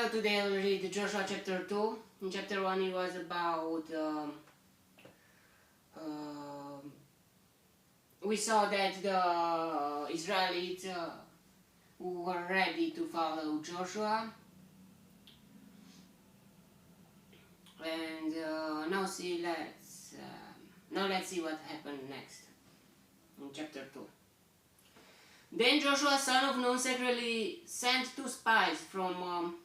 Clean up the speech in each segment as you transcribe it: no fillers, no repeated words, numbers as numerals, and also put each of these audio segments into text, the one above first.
So today I'll read Joshua chapter 2. In chapter 1 it was about we saw that the Israelites who were ready to follow Joshua, and now let's see what happened next in chapter 2. Then Joshua son of Nun secretly sent 2 spies from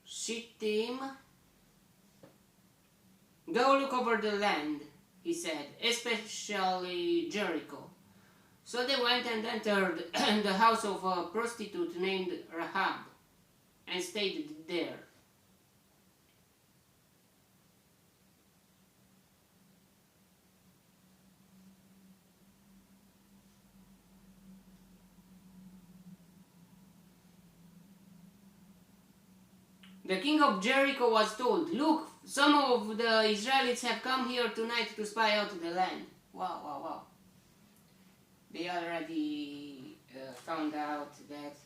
Shittim. Go look over the land, he said, especially Jericho. So they went and entered the house of a prostitute named Rahab and stayed there. The king of Jericho was told, "Look, some of the Israelites have come here tonight to spy out the land." Wow, wow, wow. They already found out that.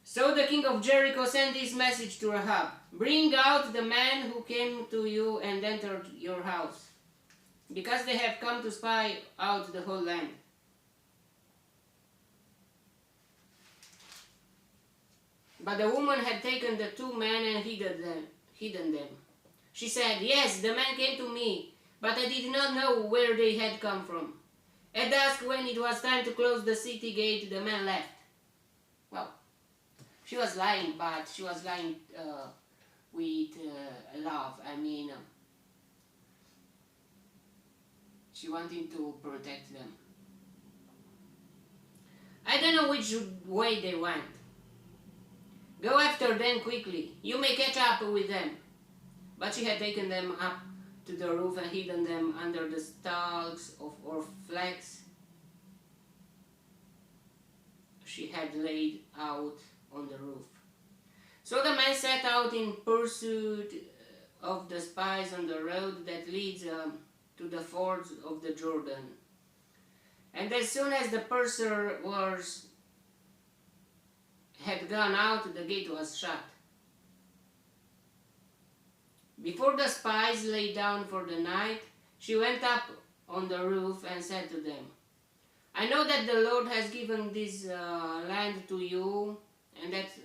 So the king of Jericho sent this message to Rahab: "Bring out the man who came to you and entered your house, because they have come to spy out the whole land." But the woman had taken the 2 men and hidden them. She said, "Yes, the men came to me, but I did not know where they had come from. At dusk, when it was time to close the city gate, the men left." Well, she was lying, but she was lying with love. I mean, she wanted to protect them. I don't know which way they went. Go after them quickly. You may catch up with them. But she had taken them up to the roof and hidden them under the stalks of flax she had laid out on the roof. So the men set out in pursuit of the spies on the road that leads to the fords of the Jordan. And as soon as the pursuers had gone out, the gate was shut. Before the spies lay down for the night, she went up on the roof and said to them, "I know that the Lord has given this land to you, and that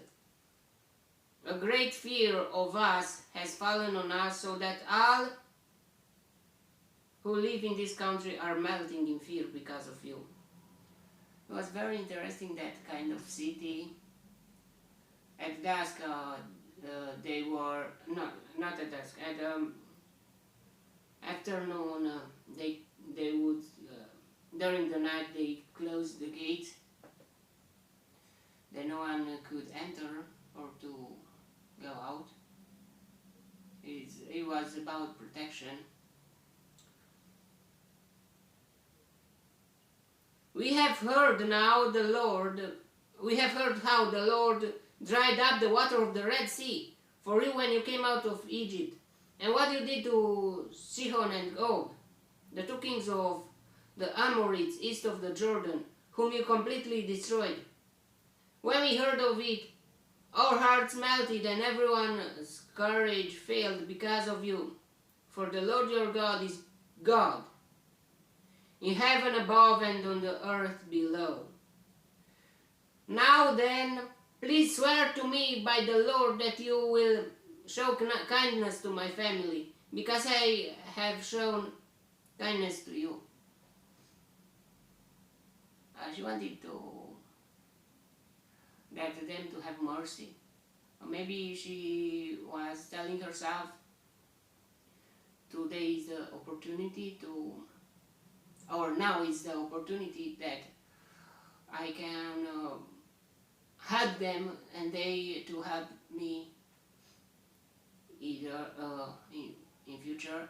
a great fear of us has fallen on us, so that all who live in this country are melting in fear because of you." It was very interesting, that kind of city. At dusk, they were not at dusk. At afternoon, they would during the night they closed the gate. Then no one could enter or to go out. It was about protection. We have heard how the Lord dried up the water of the Red Sea for you when you came out of Egypt, and what you did to Sihon and Og, the 2 kings of the Amorites east of the Jordan, whom you completely destroyed. When we heard of it, our hearts melted and everyone's courage failed because of you. For the Lord your God is God, in heaven above and on the earth below. Now then, please swear to me by the Lord that you will show kindness to my family, because I have shown kindness to you. She wanted them to have mercy. Or maybe she was telling herself, today is the opportunity now is the opportunity that I can help them and they to help me either in future.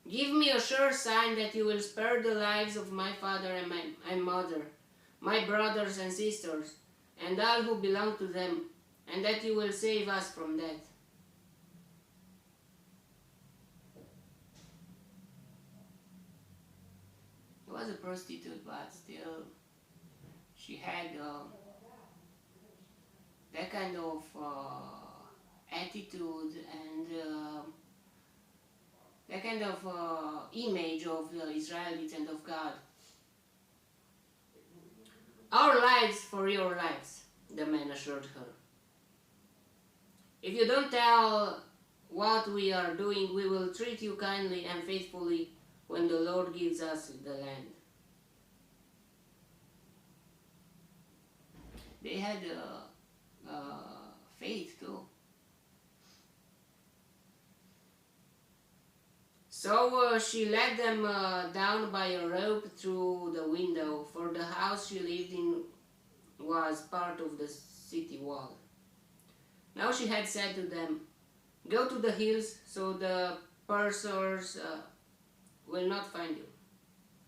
Give me a sure sign that you will spare the lives of my father and my mother, my brothers and sisters, and all who belong to them, and that you will save us from death. was a prostitute, but still she had that kind of attitude and that kind of image of the Israelites and of God. Our lives for your lives, the man assured her. If you don't tell what we are doing, we will treat you kindly and faithfully when the Lord gives us the land. They had faith too. So she led them down by a rope through the window, for the house she lived in was part of the city wall. Now she had said to them, "Go to the hills so the pursuers will not find you.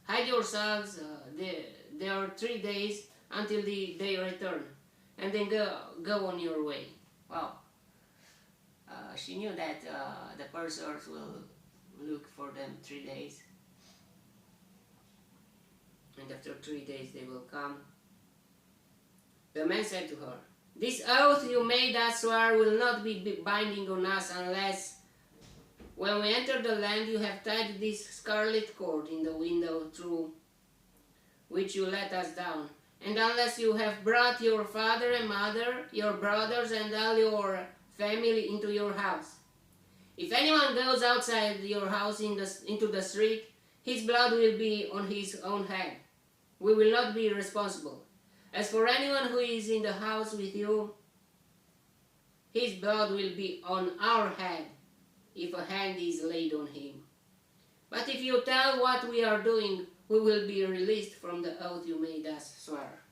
Hide yourselves there are 3 days until they return, and then go on your way." Wow. She knew that the pursuers will look for them 3 days, and after 3 days they will come. The man said to her, "This oath you made us swear will not be binding on us unless, when we enter the land, you have tied this scarlet cord in the window through which you let us down, and unless you have brought your father and mother, your brothers, and all your family into your house. If anyone goes outside your house into the street, his blood will be on his own head. We will not be responsible. As for anyone who is in the house with you, his blood will be on our head if a hand is laid on him. But if you tell what we are doing, we will be released from the oath you made us swear."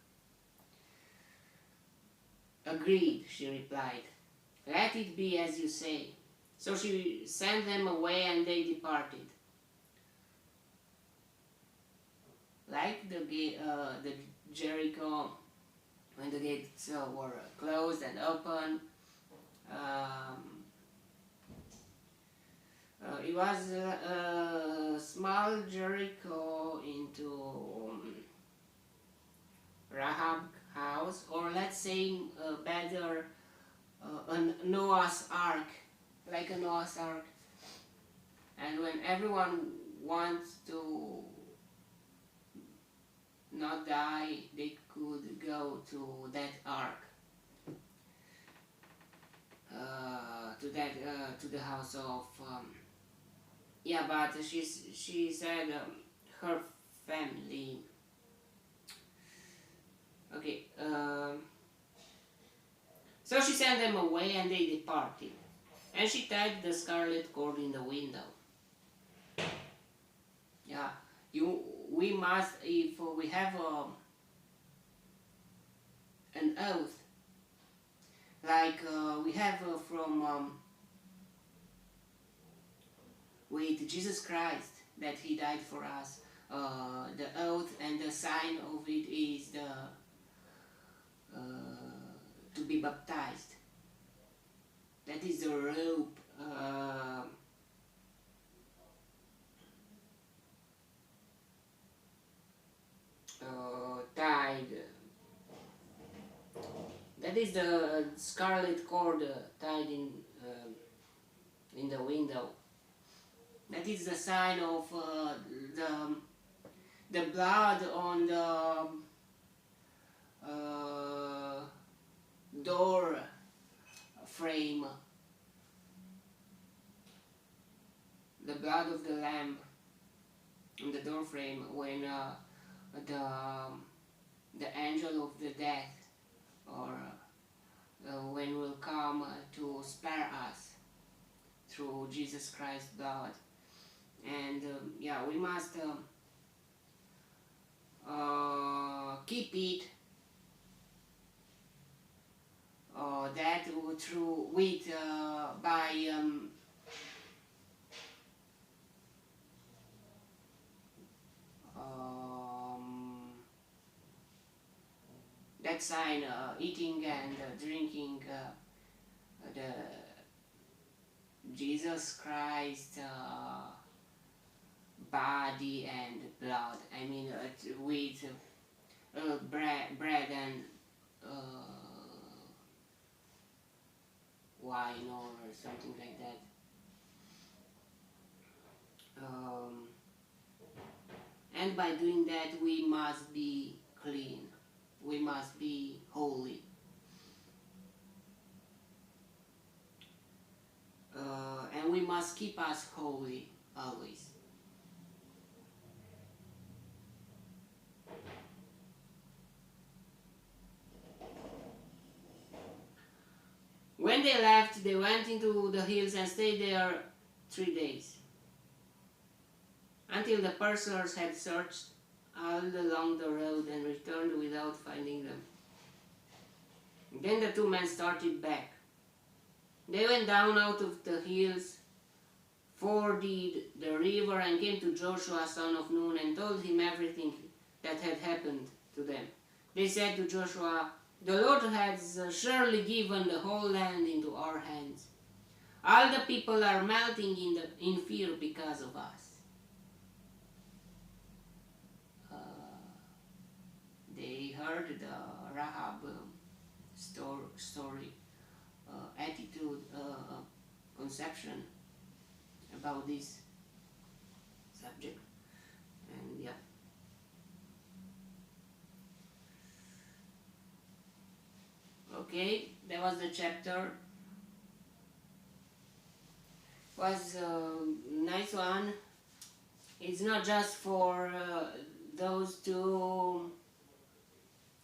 "Agreed," she replied. "Let it be as you say." So she sent them away, and they departed. Like the Jericho, when the gates were closed and open, it was a small Jericho into Rahab house, or let's say better, a Noah's Ark, like a Noah's Ark. And when everyone wants to not die, they could go to that ark, to the house of but she said her family. Okay, so she sent them away, and they departed, and she tied the scarlet cord in the window. Yeah, we must, if we have an oath, like we have from with Jesus Christ, that He died for us. The oath and the sign of it is to be baptized. That is the rope tied. That is the scarlet cord tied in the window. That is the sign of the blood on the door frame, the blood of the lamb on the door frame, when the angel of the death, or when will come to spare us through Jesus Christ's blood. And we must keep it, that through with by that sign, eating and drinking the body and blood. I mean, with bread and wine or something like that. And by doing that, we must be clean. We must be holy. And we must keep us holy always. When they left, they went into the hills and stayed there 3 days, until the pursuers had searched all along the road and returned without finding them. Then the 2 men started back. They went down out of the hills, forded the river, and came to Joshua son of Nun and told him everything that had happened to them. They said to Joshua, "The Lord has surely given the whole land into our hands. All the people are melting in fear because of us." They heard the Rahab story, attitude, conception about this subject, and yeah. Okay, that was the chapter. Was a nice one. It's not just for those two,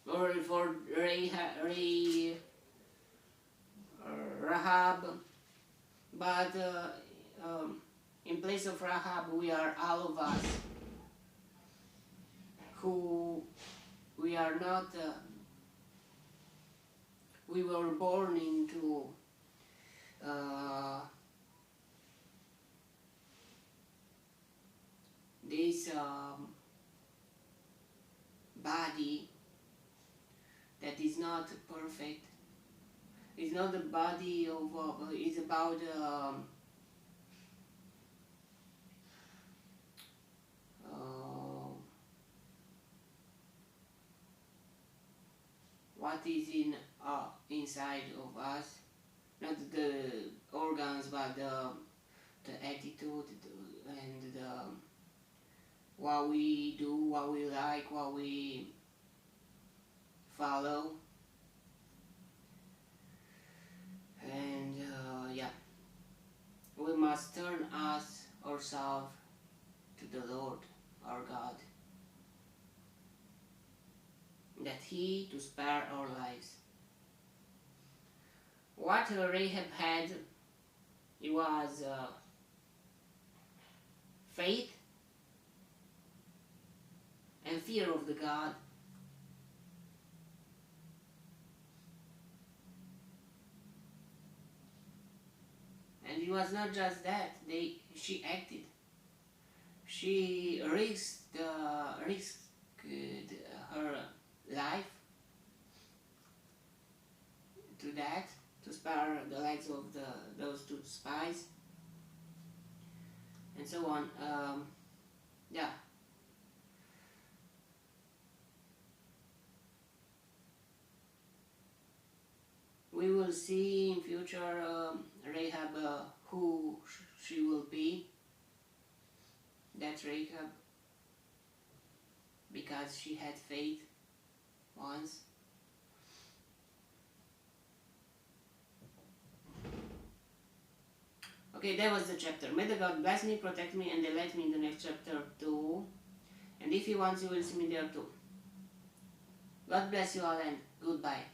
or for Rahab, but in place of Rahab, we are all of us who we are not. We were born into this body that is not perfect. It's not the body of, it's about what is inside of us, not the organs, but the attitude and what we do, what we like, what we follow. And yeah, we must turn ourselves to the Lord our God, that He to spare our lives. What Rahab had, it was faith and fear of the God. And it was not just that, she acted. She risked her life to that, to spare the lives of those 2 spies, and so on. Yeah. We will see in future Rahab, who she will be. That's Rahab, because she had faith once. Okay, that was the chapter. May the God bless me, protect me, and delight me in the next chapter too. And if He wants, you will see me there too. God bless you all, and goodbye.